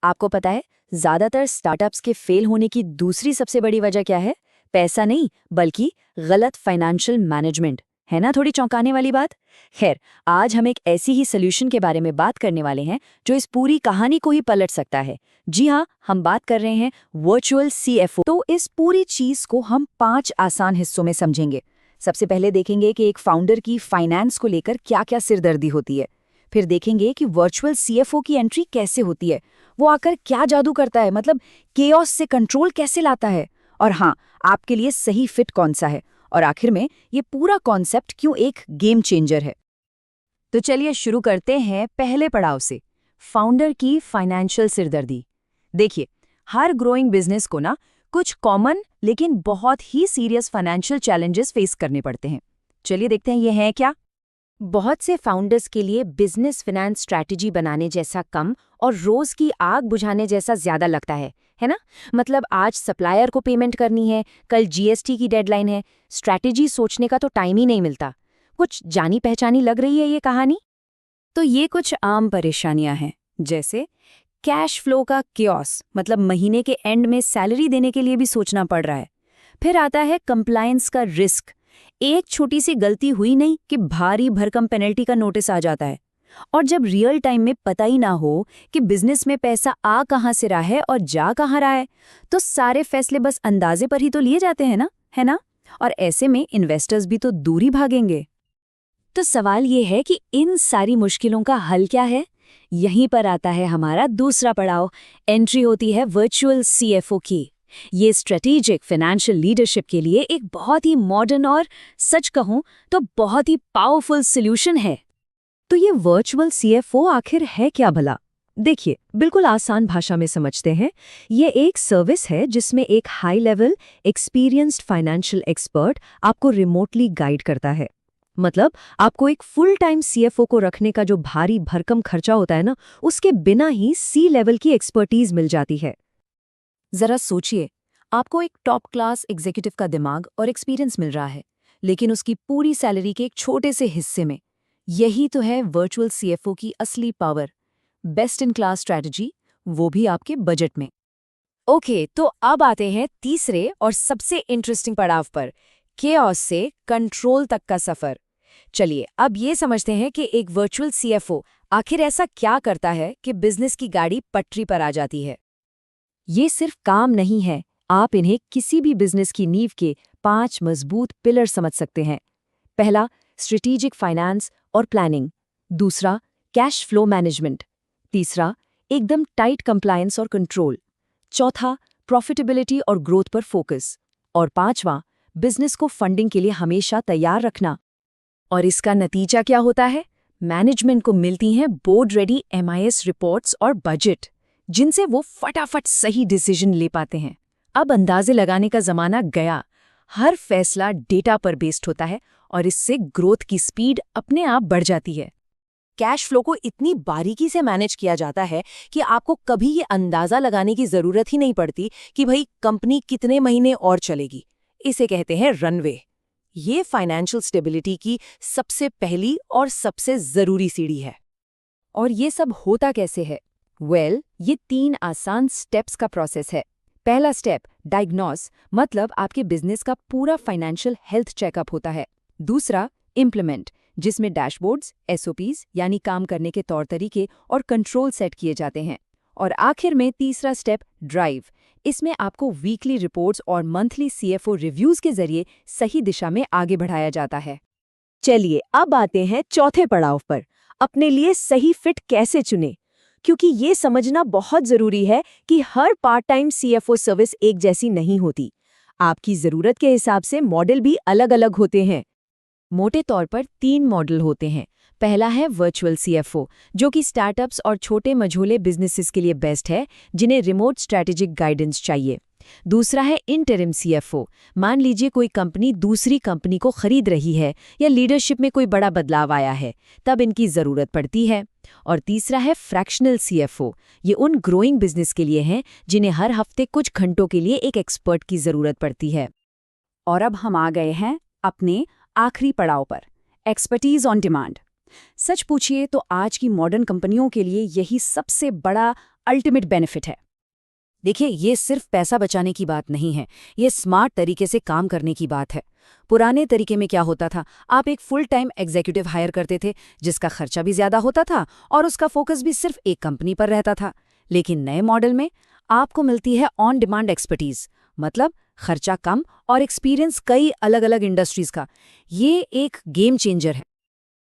आपको पता है ज्यादातर स्टार्टअप्स के फेल होने की दूसरी सबसे बड़ी वजह क्या है? पैसा नहीं, बल्कि गलत फाइनेंशियल मैनेजमेंट। है ना थोड़ी चौंकाने वाली बात? खैर, आज हम एक ऐसी ही सोल्यूशन के बारे में बात करने वाले हैं जो इस पूरी कहानी को ही पलट सकता है। जी हाँ, हम बात कर रहे हैं वर्चुअल सीएफओ। तो इस पूरी चीज को हम 5 आसान हिस्सों में समझेंगे। सबसे पहले देखेंगे कि एक फाउंडर की फाइनेंस को लेकर क्या क्या सिरदर्दी होती है। फिर देखेंगे कि वर्चुअल सीएफओ की एंट्री कैसे होती है, वो आकर क्या जादू करता है, मतलब केओस से कंट्रोल कैसे लाता है, और हाँ, आपके लिए सही फिट कौन सा है, और आखिर में ये पूरा कॉन्सेप्ट क्यों एक गेम चेंजर है। तो चलिए शुरू करते हैं पहले पड़ाव से, फाउंडर की फाइनेंशियल सिरदर्दी। देखिए, हर ग्रोइंग बिजनेस को ना कुछ कॉमन लेकिन बहुत ही सीरियस फाइनेंशियल चैलेंजेस फेस करने पड़ते हैं। चलिए देखते हैं ये हैं क्या। बहुत से फाउंडर्स के लिए बिजनेस फाइनेंस स्ट्रैटेजी बनाने जैसा कम और रोज की आग बुझाने जैसा ज्यादा लगता है ना? मतलब आज सप्लायर को पेमेंट करनी है, कल जीएसटी की डेडलाइन है, स्ट्रैटेजी सोचने का तो टाइम ही नहीं मिलता। कुछ जानी पहचानी लग रही है ये कहानी? तो ये कुछ आम परेशानियां हैं, जैसे कैश फ्लो का कियोस, मतलब महीने के एंड में सैलरी देने के लिए भी सोचना पड़ रहा है। फिर आता है कंप्लायंस का रिस्क, एक छोटी सी गलती हुई नहीं कि भारी भरकम पेनल्टी का नोटिस आ जाता है। और जब रियल टाइम में पता ही ना हो कि बिजनेस में पैसा आ कहां से रहा है और जा कहां रहा है, तो सारे फैसले बस अंदाजे पर ही तो लिए जाते हैं ना, है ना? और ऐसे में इन्वेस्टर्स भी तो दूर ही भागेंगे। तो सवाल ये है कि इन सारी मुश्किलों का हल क्या है? यहीं पर आता है हमारा दूसरा पड़ाव, एंट्री होती है वर्चुअल सीएफओ की। ये स्ट्रेटेजिक फाइनेंशियल लीडरशिप के लिए एक बहुत ही मॉडर्न और सच कहूं तो बहुत ही पावरफुल सॉल्यूशन है। तो ये वर्चुअल सीएफओ आखिर है क्या भला? देखिए, बिल्कुल आसान भाषा में समझते हैं। ये एक सर्विस है जिसमें एक high level experienced financial expert आपको रिमोटली गाइड करता है। मतलब आपको एक फुल टाइम सीएफओ को रखने का जो भारी भरकम खर्चा होता है ना, उसके बिना ही सी लेवल की एक्सपर्टीज मिल जाती है। जरा सोचिए, आपको एक टॉप क्लास एग्जीक्यूटिव का दिमाग और एक्सपीरियंस मिल रहा है, लेकिन उसकी पूरी सैलरी के एक छोटे से हिस्से में। यही तो है वर्चुअल सीएफओ की असली power. Best in class strategy, वो भी आपके बजट में। ओके, तो अब आते हैं तीसरे और सबसे इंटरेस्टिंग पड़ाव पर, केओस से कंट्रोल तक का सफर। चलिए अब ये समझते हैं कि एक वर्चुअल सीएफओ आखिर ऐसा क्या करता है कि बिजनेस की गाड़ी पटरी पर आ जाती है। ये सिर्फ काम नहीं है, आप इन्हें किसी भी बिजनेस की नींव के 5 मजबूत पिलर समझ सकते हैं। पहला, स्ट्रेटेजिक फाइनेंस और प्लानिंग। दूसरा, कैश फ्लो मैनेजमेंट। तीसरा, एकदम टाइट कंप्लायंस और कंट्रोल। चौथा, प्रॉफिटेबिलिटी और ग्रोथ पर फोकस। और पांचवा, बिजनेस को फंडिंग के लिए हमेशा तैयार रखना। और इसका नतीजा क्या होता है? मैनेजमेंट को मिलती हैं बोर्ड रेडी एमआईएस रिपोर्ट्स और बजट, जिनसे वो फटाफट सही डिसीजन ले पाते हैं। अब अंदाजे लगाने का जमाना गया। हर फैसला डेटा पर बेस्ड होता है और इससे ग्रोथ की स्पीड अपने आप बढ़ जाती है। कैश फ्लो को इतनी बारीकी से मैनेज किया जाता है कि आपको कभी ये अंदाजा लगाने की जरूरत ही नहीं पड़ती कि भाई कंपनी कितने महीने और चलेगी। इसे कहते हैं रनवे। ये फाइनेंशियल स्टेबिलिटी की सबसे पहली और सबसे जरूरी सीढ़ी है। और ये सब होता कैसे है? ये 3 आसान स्टेप्स का प्रोसेस है। पहला स्टेप, डायग्नोस, मतलब आपके बिजनेस का पूरा फाइनेंशियल हेल्थ चेकअप होता है। दूसरा, इम्प्लीमेंट, जिसमें डैशबोर्ड्स, एसओपीज यानी काम करने के तौर तरीके और कंट्रोल सेट किए जाते हैं। और आखिर में तीसरा स्टेप, ड्राइव। इसमें आपको वीकली रिपोर्ट्स और मंथली सीएफओ रिव्यूज के जरिए सही दिशा में आगे बढ़ाया जाता है। चलिए अब आते हैं चौथे पड़ाव पर, अपने लिए सही फिट कैसे चुने। क्योंकि ये समझना बहुत जरूरी है कि हर पार्ट टाइम सीएफओ सर्विस एक जैसी नहीं होती। आपकी जरूरत के हिसाब से मॉडल भी अलग अलग होते हैं। मोटे तौर पर 3 मॉडल होते हैं। पहला है वर्चुअल सीएफओ, जो कि स्टार्टअप्स और छोटे मझोले बिजनेसेस के लिए बेस्ट है, जिन्हें रिमोट स्ट्रैटेजिक गाइडेंस चाहिए। दूसरा है इंटरिम सीएफओ। मान लीजिए कोई कंपनी दूसरी कंपनी को खरीद रही है या लीडरशिप में कोई बड़ा बदलाव आया है, तब इनकी जरूरत पड़ती है। और तीसरा है फ्रैक्शनल सीएफओ। ये उन ग्रोइंग बिजनेस के लिए हैं जिन्हें हर हफ्ते कुछ घंटों के लिए एक एक्सपर्ट की जरूरत पड़ती है। और अब हम आ गए हैं अपने आखिरी पड़ाव पर, एक्सपर्टीज ऑन डिमांड। सच पूछिए तो आज की मॉडर्न कंपनियों के लिए यही सबसे बड़ा अल्टीमेट बेनिफिट है। देखिए, ये सिर्फ पैसा बचाने की बात नहीं है, ये स्मार्ट तरीके से काम करने की बात है। पुराने तरीके में क्या होता था, आप एक फुल टाइम एग्जीक्यूटिव हायर करते थे, जिसका खर्चा भी ज्यादा होता था और उसका फोकस भी सिर्फ एक कंपनी पर रहता था। लेकिन नए मॉडल में आपको मिलती है ऑन डिमांड एक्सपर्टीज, मतलब खर्चा कम और एक्सपीरियंस कई अलग अलग इंडस्ट्रीज का। ये एक गेम चेंजर है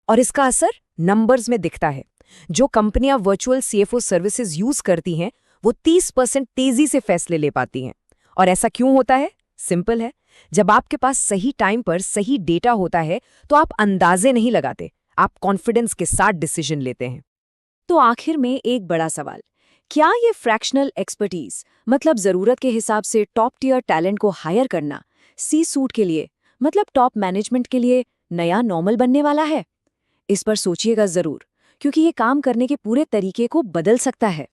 और इसका असर नंबर्स में दिखता है। जो कंपनियां वर्चुअल सीएफओ सर्विसेज यूज करती हैं, वो 30% तेजी से फैसले ले पाती हैं। और ऐसा क्यों होता है? सिंपल है, जब आपके पास सही टाइम पर सही डेटा होता है तो आप अंदाजे नहीं लगाते, आप कॉन्फिडेंस के साथ डिसीजन लेते हैं। तो आखिर में एक बड़ा सवाल, क्या ये फ्रैक्शनल एक्सपर्टीज, मतलब जरूरत के हिसाब से टॉप टियर टैलेंट को हायर करना, सी सूट के लिए, मतलब टॉप मैनेजमेंट के लिए नया नॉर्मल बनने वाला है? इस पर सोचिएगा जरूर, क्योंकि ये काम करने के पूरे तरीके को बदल सकता है।